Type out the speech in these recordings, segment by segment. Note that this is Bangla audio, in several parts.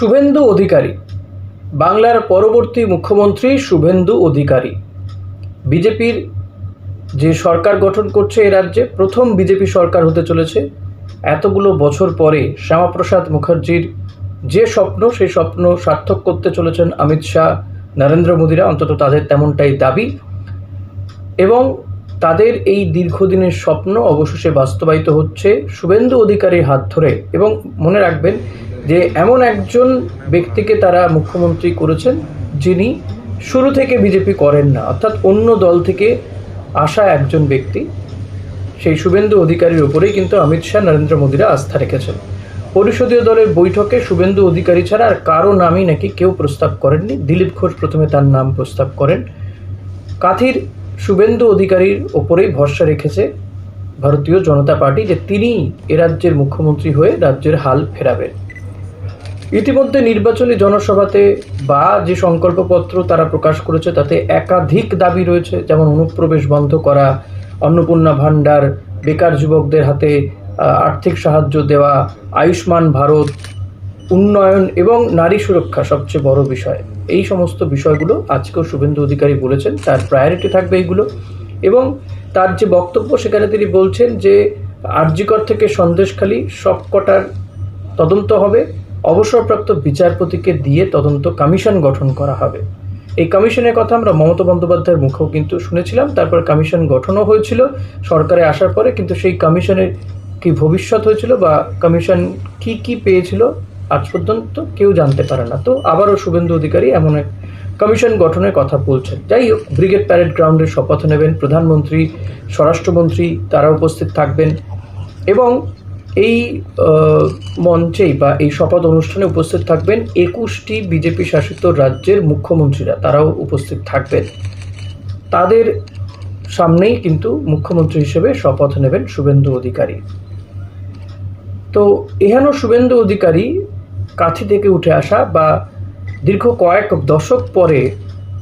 শুভেন্দু অধিকারী, বাংলার পরবর্তী মুখ্যমন্ত্রী শুভেন্দু অধিকারী। বিজেপির যে সরকার গঠন করছে এ রাজ্যে প্রথম বিজেপি সরকার হতে চলেছে। এতগুলো বছর পরে শ্যামাপ্রসাদ মুখার্জির যে স্বপ্ন, সেই স্বপ্ন সার্থক করতে চলেছেন অমিত শাহ, নরেন্দ্র মোদীরা, অন্তত তাদের তেমনটাই দাবি। এবং তাদের এই দীর্ঘদিনের স্বপ্ন অবশেষে বাস্তবায়িত হচ্ছে শুভেন্দু অধিকারীর হাত ধরে। এবং মনে রাখবেন যে এমন একজন ব্যক্তিকে তারা মুখ্যমন্ত্রী করেছেন যিনি শুরু থেকে বিজেপি করেন না, অর্থাৎ অন্য দল থেকে আসা একজন ব্যক্তি। সেই শুভেন্দু অধিকারীর উপরেই কিন্তু অমিত শাহ, নরেন্দ্র মোদীরা আস্থা রেখেছেন। পরিষদীয় দলের বৈঠকে শুভেন্দু অধিকারী ছাড়া আর কারো নামই নাকি কেউ প্রস্তাব করেননি। দিলীপ ঘোষ প্রথমে তার নাম প্রস্তাব করেন। কাঁথির শুভেন্দু অধিকারীর ওপরেই ভরসা রেখেছে ভারতীয় জনতা পার্টি যে তিনি এ রাজ্যের মুখ্যমন্ত্রী হয়ে রাজ্যের হাল ফেরাবেন। ইতিমধ্যে নির্বাচনী জনসভাতে বা যে সংকল্পপত্র তারা প্রকাশ করেছে তাতে একাধিক দাবি রয়েছে, যেমন অনুপ্রবেশ বন্ধ করা, অন্নপূর্ণা ভাণ্ডার, বেকার যুবকদের হাতে আর্থিক সাহায্য দেওয়া, আয়ুষ্মান ভারত, উন্নয়ন এবং নারী সুরক্ষা সবচেয়ে বড় বিষয়। এই সমস্ত বিষয়গুলো আজকেও শুভেন্দু অধিকারী বলেছেন তার প্রায়োরিটি থাকবে এইগুলো। এবং তার যে বক্তব্য সেখানে তিনি বলছেন যে আরজিকর থেকে সন্দেশখালী সবকটার তদন্ত হবে, অবসরপ্রাপ্ত বিচারপতিকে দিয়ে তদন্ত কমিশন গঠন করা হবে। এই কমিশনের কথা আমরা মমতা বন্দ্যোপাধ্যায়ের মুখেও কিন্তু শুনেছিলাম। তারপর কমিশন গঠনও হয়েছিল সরকারে আসার পরে, কিন্তু সেই কমিশনের কি ভবিষ্যৎ হয়েছিল বা কমিশন কি পেয়েছিল আজ পর্যন্ত কেউ জানতে পারে না। তো আবারও শুভেন্দু অধিকারী এমন এক কমিশন গঠনের কথা বলছেন। যাই হোক, ব্রিগেড প্যারেড গ্রাউন্ডে শপথ নেবেন প্রধানমন্ত্রী, স্বরাষ্ট্রমন্ত্রী, তারা উপস্থিত থাকবেন। এবং এই মঞ্চেই বা এই শপথ অনুষ্ঠানে উপস্থিত থাকবেন 21টি বিজেপি শাসিত রাজ্যের মুখ্যমন্ত্রীরা, তারাও উপস্থিত থাকবেন। তাদের সামনেই কিন্তু মুখ্যমন্ত্রী হিসেবে শপথ নেবেন শুভেন্দু অধিকারী। তো এহেন শুভেন্দু অধিকারী কাঁথি থেকে উঠে আসা বা দীর্ঘ কয়েক দশক পরে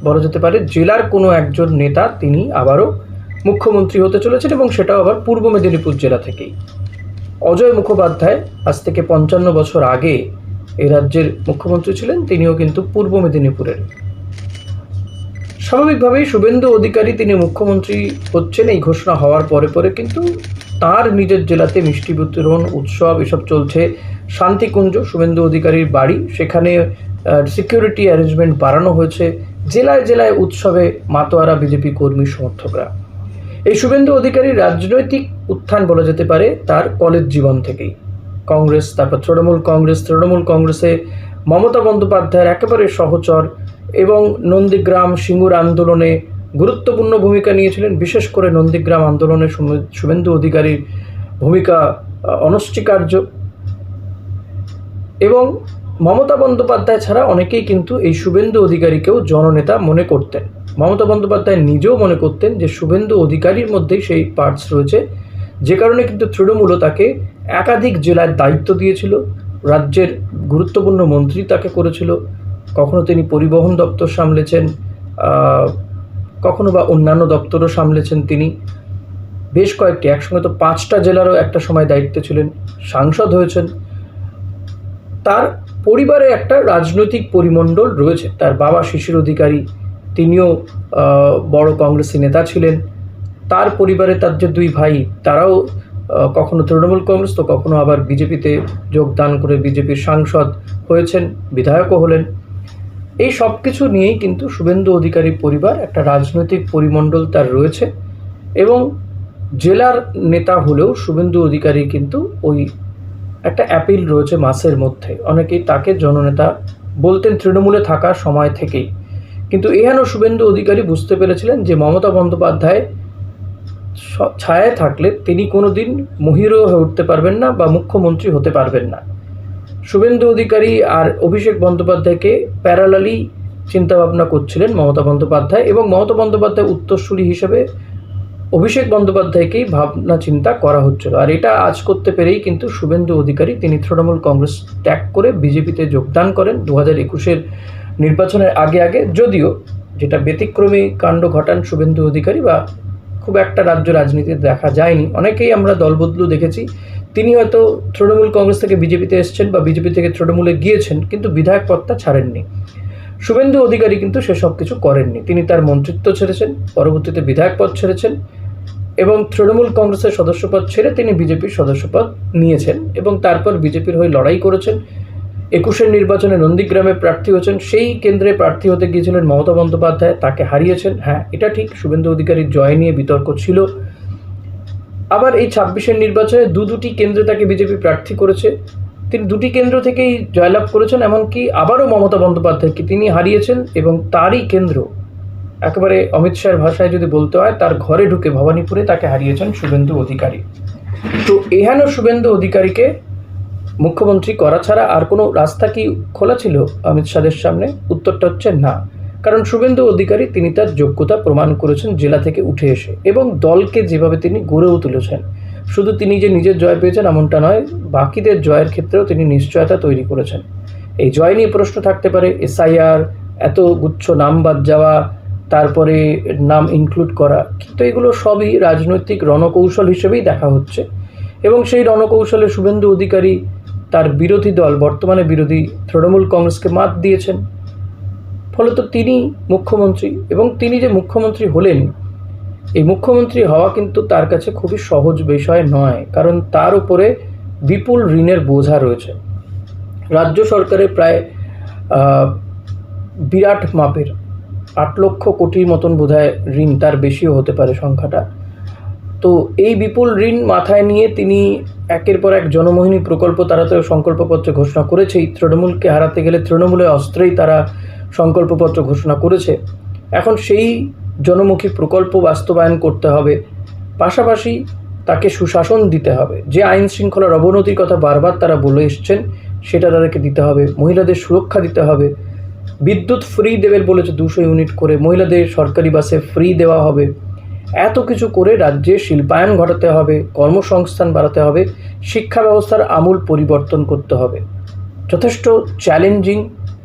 বলা যেতে পারে জেলার কোনো একজন নেতা তিনি আবারও মুখ্যমন্ত্রী হতে চলেছেন, এবং সেটাও আবার পূর্ব মেদিনীপুর জেলা থেকেই। অজয় মুখোপাধ্যায় আজ থেকে 55 বছর আগে এই রাজ্যের মুখ্যমন্ত্রী ছিলেন, তিনিও কিন্তু পূর্ব মেদিনীপুরের। স্বাভাবিকভাবেই শুভেন্দু অধিকারী তিনি মুখ্যমন্ত্রী হচ্ছেন এই ঘোষণা হওয়ার পরে পরে কিন্তু তার নিজের জেলাতে মিষ্টি বিতরণ, উৎসব এসব চলছে। শান্তিকুঞ্জ শুভেন্দু অধিকারীর বাড়ি, সেখানে সিকিউরিটি অ্যারেঞ্জমেন্ট বাড়ানো হয়েছে। জেলায় জেলায় উৎসবে মাতোয়ারা বিজেপি কর্মী সমর্থকরা। এই শুভেন্দু অধিকারীর রাজনৈতিক উত্থান বলা যেতে পারে তার কলেজ জীবন থেকেই। কংগ্রেস, তারপর তৃণমূল কংগ্রেসে মমতা বন্দ্যোপাধ্যায়ের একেবারে সহচর, এবং নন্দীগ্রাম সিঙ্গুর আন্দোলনে গুরুত্বপূর্ণ ভূমিকা নিয়েছিলেন। বিশেষ করে নন্দীগ্রাম আন্দোলনে শুভেন্দু অধিকারীর ভূমিকা অনস্বীকার্য। এবং মমতা বন্দ্যোপাধ্যায় ছাড়া অনেকেই কিন্তু এই শুভেন্দু অধিকারীকেও জননেতা মনে করতেন। মমতা বন্দ্যোপাধ্যায় নিজেও মনে করতেন যে শুভেন্দু অধিকারীর মধ্যেই সেই পার্টস রয়েছে, যে কারণে কিন্তু তৃণমূলও তাকে একাধিক জেলায় দায়িত্ব দিয়েছিল। রাজ্যের গুরুত্বপূর্ণ মন্ত্রী তাকে করেছিল। কখনো তিনি পরিবহন দপ্তর সামলেছেন, কখনো বা অন্যান্য দপ্তরও সামলেছেন তিনি। বেশ কয়েকটি, একসঙ্গে তো 5টা জেলারও একটা সময় দায়িত্ব ছিলেন। সাংসদ হয়েছেন। তার পরিবারে একটা রাজনৈতিক পরিমণ্ডল রয়েছে। তার বাবা শিশির অধিকারী, তিনিও বড় কংগ্রেসি নেতা ছিলেন। তার পরিবারে তার যে 2 ভাই, তারাও কখনো তৃণমূল কংগ্রেস তো কখনো আবার বিজেপিতে যোগদান করে বিজেপির সাংসদ হয়েছেন, বিধায়কও হলেন। এই সব কিছু নিয়েই কিন্তু শুভেন্দু অধিকারী পরিবার, একটা রাজনৈতিক পরিমণ্ডল তার রয়েছে। এবং জেলার নেতা হলেও শুভেন্দু অধিকারী কিন্তু ওই একটা অ্যাপিল রয়েছে মাসের মধ্যে। অনেকেই তাকে জননেতা বলতেন তৃণমূলে থাকার সময় থেকেই। কিন্তু এহেন শুভেন্দু অধিকারী বুঝতে পেরেছিলেন যে মমতা বন্দ্যোপাধ্যায় ছায়ায় থাকলে তিনি কোনোদিন মহিরো হয়ে উঠতে পারবেন না বা মুখ্যমন্ত্রী হতে পারবেন না। শুভেন্দু অধিকারী আর অভিষেক বন্দ্যোপাধ্যায়কে প্যারালালি চিন্তাভাবনা করছিলেন মমতা বন্দ্যোপাধ্যায়, এবং মমতা বন্দ্যোপাধ্যায় উত্তরসূরি হিসেবে অভিষেক বন্দ্যোপাধ্যায়কেই ভাবনা চিন্তা করা হচ্ছিল। আর এটা আজ করতে পেরেই কিন্তু শুভেন্দু অধিকারী তিনি তৃণমূল কংগ্রেস ত্যাগ করে বিজেপিতে যোগদান করেন 2021-এর নির্বাচনের আগে। যদিও যেটা ব্যতিক্রমী কাণ্ড ঘটান শুভেন্দু অধিকারী বা খুব একটা রাজ্য রাজনীতিতে দেখা যায়নি। অনেকেই আমরা দলবদলু দেখেছি, তিনি হয়তো তৃণমূল কংগ্রেস থেকে বিজেপিতে এসেছেন বা বিজেপি থেকে তৃণমূলে গিয়েছেন, কিন্তু বিধায়ক পদটা ছাড়েননি। শুভেন্দু অধিকারী কিন্তু সেসব কিছু করেননি। তিনি তার মন্ত্রিত্ব ছেড়েছেন, পরবর্তীতে বিধায়ক পদ ছেড়েছেন এবং তৃণমূল কংগ্রেসের সদস্যপদ ছেড়ে তিনি বিজেপির সদস্যপদ নিয়েছেন এবং তারপর বিজেপির হয়ে লড়াই করেছেন। 21-এর নির্বাচনে নন্দীগ্রামে প্রার্থী হয়েছেন, সেই কেন্দ্রে প্রার্থী হতে গিয়েছিলেন মমতা বন্দ্যোপাধ্যায়, তাকে হারিয়েছেন। হ্যাঁ, এটা ঠিক, শুভেন্দু অধিকারীর জয় নিয়ে বিতর্ক ছিল। আবার এই 26-এর নির্বাচনে দুটি কেন্দ্রে তাকে বিজেপি প্রার্থী করেছে, তিনি দুটি কেন্দ্র থেকেই জয়লাভ করেছেন, এমনকি আবারও মমতা বন্দ্যোপাধ্যায়কে তিনি হারিয়েছেন এবং তারই কেন্দ্র, একেবারে অমিত শাহের ভাষায় যদি বলতে হয়, তার ঘরে ঢুকে ভবানীপুরে তাকে হারিয়েছেন শুভেন্দু অধিকারী। তো এহেন শুভেন্দু অধিকারীকে মুখ্যমন্ত্রী করা ছাড়া আর কোনো রাস্তা কি খোলা ছিল অমিত শাহের সামনে? উত্তরটা হচ্ছে না, কারণ শুভেন্দু অধিকারী তিনি তার যোগ্যতা প্রমাণ করেছেন জেলা থেকে উঠে এসে, এবং দলকে যেভাবে তিনি গড়েও তুলেছেন। শুধু তিনি যে নিজের জয় পেয়েছেন এমনটা নয়, বাকিদের জয়ের ক্ষেত্রেও তিনি নিশ্চয়তা তৈরি করেছেন। এই জয় নিয়ে প্রশ্ন থাকতে পারে, এসআইআর, এত গুচ্ছ নাম বাদ যাওয়া, তারপরে নাম ইনক্লুড করা, কিন্তু এগুলো সবই রাজনৈতিক রণকৌশল হিসেবেই দেখা হচ্ছে এবং সেই রণকৌশলে শুভেন্দু অধিকারী তার বিরোধী দল, বর্তমানে বিরোধী তৃণমূল কংগ্রেসকে মাত দিয়েছেন। ফলত তিনি মুখ্যমন্ত্রী, এবং তিনি যে মুখ্যমন্ত্রী হলেন, এই মুখ্যমন্ত্রী হওয়া কিন্তু তার কাছে খুবই সহজ বিষয় নয়, কারণ তার উপরে বিপুল ঋণের বোঝা রয়েছে। রাজ্য সরকারের প্রায় বিরাট মাপের 8 লক্ষ কোটির মতন বোধহয় ঋণ, তার বেশিও হতে পারে সংখ্যাটা। তো এই বিপুল ঋণ মাথায় নিয়ে তিনি একের পর এক জনমোহিনী প্রকল্প, তারা তো সংকল্পপত্রে ঘোষণা করেছেই, তৃণমূলকে হারাতে গেলে তৃণমূলের অস্ত্রেই তারা সংকল্পপত্র ঘোষণা করেছে। এখন সেই জনমুখী প্রকল্প বাস্তবায়ন করতে হবে, পাশাপাশি তাকে সুশাসন দিতে হবে। যে আইন শৃঙ্খলার অবনতির কথা বারবার তারা বলে এসছেন, সেটা তাদেরকে দিতে হবে। মহিলাদের সুরক্ষা দিতে হবে। বিদ্যুৎ ফ্রি দেবেন বলেছে, 200 ইউনিট করে মহিলাদের সরকারি বাসে ফ্রি দেওয়া হবে। এত কিছু করে রাজ্যে শিল্পায়ন ঘটাতে হবে, কর্মসংস্থান বাড়াতে হবে, শিক্ষা ব্যবস্থার আমূল পরিবর্তন করতে হবে। যথেষ্ট চ্যালেঞ্জিং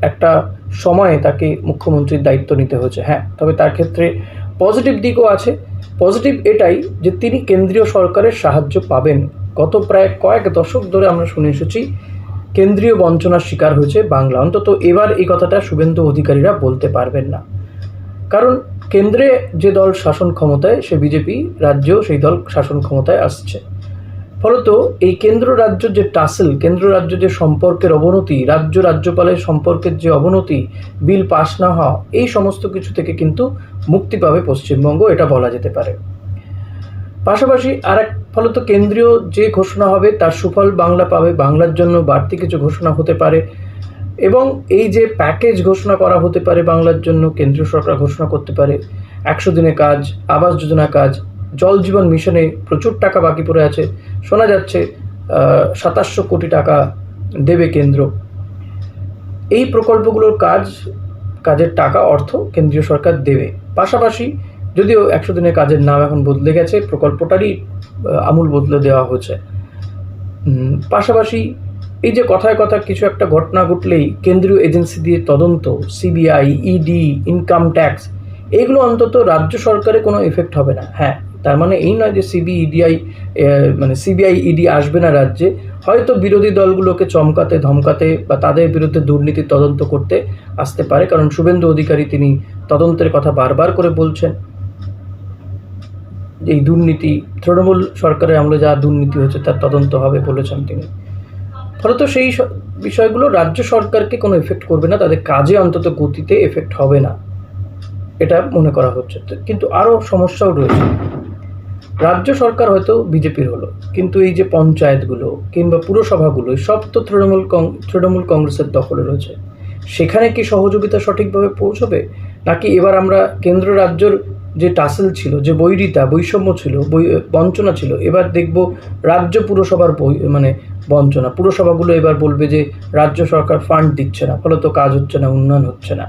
একটা সময়ে তাকে মুখ্যমন্ত্রীর দায়িত্ব নিতে হয়েছে। হ্যাঁ, তবে তার ক্ষেত্রে পজিটিভ দিকও আছে। পজিটিভ এটাই যে তিনি কেন্দ্রীয় সরকারের সাহায্য পাবেন। গত প্রায় কয়েক দশক ধরে আমরা শুনে এসেছি কেন্দ্রীয় বঞ্চনার শিকার হয়েছে বাংলা। অন্তত এবার এই কথাটা শুভেন্দু অধিকারীরা বলতে পারবেন না, কারণ কেন্দ্রে যে দল শাসন ক্ষমতায়, সে বিজেপি, রাজ্যেও সেই দল শাসন ক্ষমতায় আসছে। ফলত এই কেন্দ্র রাজ্য যে টাসেল, কেন্দ্র রাজ্য যে সম্পর্কের অবনতি, রাজ্য রাজ্যপালের সম্পর্কের যে অবনতি, বিল পাস না হওয়া, এই সমস্ত কিছু থেকে কিন্তু মুক্তি পাবে পশ্চিমবঙ্গ, এটা বলা যেতে পারে। পাশাপাশি ফলত কেন্দ্রীয় যে ঘোষণা হবে তার সুফল বাংলা পাবে, বাংলার জন্য বাড়তি কিছু ঘোষণা হতে পারে, এবং এই যে প্যাকেজ ঘোষণা করা হতে পারে বাংলার জন্য, কেন্দ্রীয় সরকার ঘোষণা করতে পারে 100 দিনে কাজ, আবাস যোজনা কাজ, জল জীবন মিশনে প্রচুর টাকা বাকি পড়ে আছে, শোনা যাচ্ছে 2700 কোটি টাকা দেবে কেন্দ্র। এই প্রকল্পগুলোর কাজের টাকা, অর্থ কেন্দ্রীয় সরকার দেবে। পাশাপাশি যদিও 100 দিনের কাজের নাম এখন বদলে গেছে, প্রকল্পটারই আমূল বদলে দেওয়া হয়েছে। পাশাপাশি এই যে কথায় কথা কিছু একটা ঘটনা ঘটলেই কেন্দ্রীয় এজেন্সি দিয়ে তদন্ত, সিবিআই, ইডি, ইনকাম ট্যাক্স, এগুলো অন্তত রাজ্য সরকারে কোনো এফেক্ট হবে না। হ্যাঁ, তার মানে এই নয় যে সিবিআই ইডি আসবে না রাজ্যে, হয়তো বিরোধী দলগুলোকে চমকাতে ধমকাতে বা তাদের বিরুদ্ধে দুর্নীতির তদন্ত করতে আসতে পারে, কারণ শুভেন্দু অধিকারী তিনি তদন্তের কথা বারবার করে বলছেন। এই দুর্নীতি, তৃণমূল সরকারের আমলে যা দুর্নীতি হচ্ছে তার তদন্ত হবে বলেছেন তিনি। ফলত সেই বিষয়গুলো রাজ্য সরকারকে কোনো এফেক্ট করবে না, তাদের কাজে অন্তত গতিতে এফেক্ট হবে না, এটা মনে করা হচ্ছে। কিন্তু আরও সমস্যাও রয়েছে। রাজ্য সরকার হয়তো বিজেপির হলো, কিন্তু এই যে পঞ্চায়েতগুলো কিংবা পুরসভাগুলো, সব তো তৃণমূল কংগ্রেসের দখলে রয়েছে। সেখানে কি সহযোগিতা সঠিকভাবে পৌঁছবে, নাকি এবার আমরা কেন্দ্র রাজ্যর যে টাসেল ছিল, যে বৈষম্য ছিল, বঞ্চনা ছিল, এবার দেখব রাজ্য পুরসভার বঞ্চনা। পুরসভাগুলো এবার বলবে যে রাজ্য সরকার ফান্ড দিচ্ছে না, ফলত কাজ হচ্ছে না, উন্নয়ন হচ্ছে না।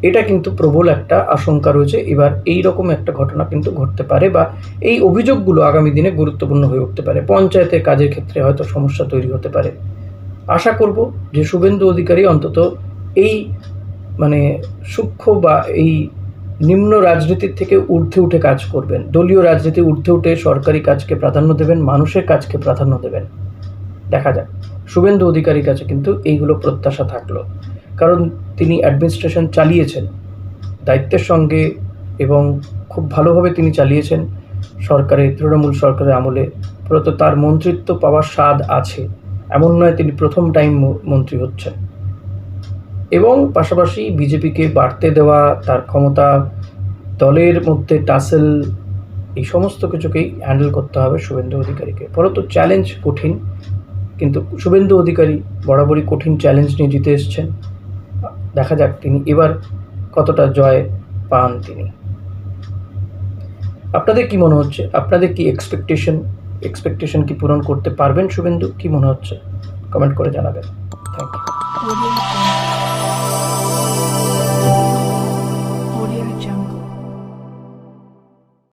এটা কিন্তু প্রবল একটা আশঙ্কা রয়েছে। এবার এই রকম একটা ঘটনা কিন্তু ঘটতে পারে, বা এই অভিযোগগুলো আগামী দিনে গুরুত্বপূর্ণ হয়ে উঠতে পারে। পঞ্চায়েতের কাজের ক্ষেত্রে হয়তো সমস্যা তৈরি হতে পারে। আশা করব যে শুভেন্দু অধিকারী অন্তত এই সূক্ষ্ম বা এই নিম্ন রাজনীতির থেকে ঊর্ধ্বে উঠে কাজ করবেন, দলীয় রাজনীতি ঊর্ধ্বে উঠে সরকারি কাজকে প্রাধান্য দেবেন, মানুষের কাজকে প্রাধান্য দেবেন। দেখা যাক। শুভেন্দু অধিকারীর কাছে কিন্তু এইগুলো প্রত্যাশা থাকলো, কারণ তিনি অ্যাডমিনিস্ট্রেশন চালিয়েছেন দায়িত্বের সঙ্গে এবং খুব ভালোভাবে তিনি চালিয়েছেন সরকারের, তৃণমূল সরকারের আমলে। ফলত তার মন্ত্রিত্ব পাওয়ার স্বাদ আছে, এমন নয় তিনি প্রথম টাইম মন্ত্রী হচ্ছেন। এবং পাশাপাশি বিজেপিকে বাড়তে দেওয়া, তার ক্ষমতা, দলের মধ্যে টাসেল, এই সমস্ত কিছুকেই হ্যান্ডেল করতে হবে শুভেন্দু অধিকারীকে। ফলত চ্যালেঞ্জ কঠিন, কিন্তু শুভেন্দু অধিকারী বরাবরই কঠিন চ্যালেঞ্জ নিয়ে জিতে এসছেন। দেখা যাক তিনি এবার কতটা জয় পান তিনি। আপনাদের কি মনে হচ্ছে? আপনাদের কি এক্সপেকটেশন কি পূরণ করতে পারবেন শুভেন্দু? কি মনে হচ্ছে? কমেন্ট করে জানাবেন। Thank you.